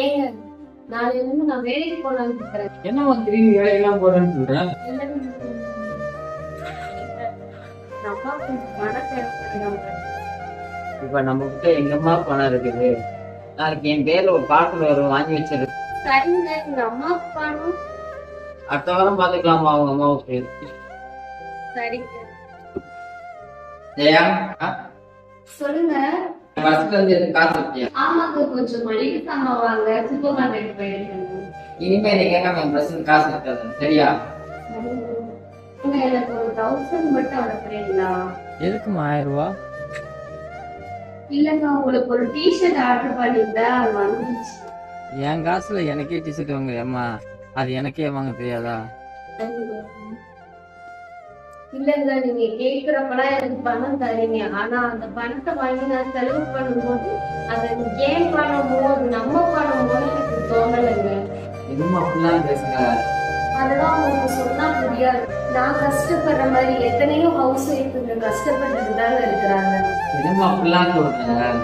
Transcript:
ஏங்க நாளைல இருந்து நான் வேலைக்கு போலான்னு இருக்கிறேன். என்னம்மா திடீர்னு வேலையெல்லாம் போறேன்னு சொல்றேன்? அம்மா கொஞ்சம் பணம் தேவைப்படுறாங்க. இப்ப நம்ம கிட்ட எங்கம்மா பணம் இருக்குது? நாளைக்கு என் பேர்ல ஒரு பாட்டில் வரும், வாங்கி வச்சிரு. சரிங்க, எங்க அம்மாவுக்கு பணம். அடுத்த வாரம் பாத்துக்கலாமா அவங்க அம்மாவுக்கு? சரிங்க. ஜெயா, சொல்லுங்க. பஸ்ல இருந்து எதுவும் காசு வச்சியா? ஆமாங்க, கொஞ்சம் மளிகை சாமான் வாங்க சூப்பர் மார்க்கெட் போயிருக்கேன். இனிமே நீ கேட்காம என் பஸ்ல காசு இருக்காது, சரியா? எனக்கு ஒரு 1000 மட்டும் அனுப்புறீங்களா? எதுக்குமா 1000 ரூபா? இல்லங்க, உங்களுக்கு ஒரு டிஷர்ட் ஆர்டர் பண்ணிருந்தேன், அது வந்துருச்சு. என் காசுல எனக்கே டிஷர்ட் வாங்குறியம்மா, அது எனக்கே வாங்க தெரியாதா? இல்லங்க, நீங்க கேக்குறப்பெல்லாம் எனக்கு பணம் தரீங்க. ஆனா அந்த பணத்தை வாங்கி நான் செலவு பண்ணும்போது அதை ஏன் பணமோ அது நம்ம பணமோ எனக்கு தோணலைங்க. என்னம்மா அப்படிலாம் பேசுங்க? அதெல்லாம் உங்களுக்கு சொன்னா புரியாது. நான் கஷ்டப்படுற மாதிரி எத்தனையோ ஹவுஸ் ஒய்ஃபுங்க கஷ்டப்பட்டுட்டு தாங்க இருக்கிறாங்க. என்னம்மா அப்படிலாம் சொல்றேன்?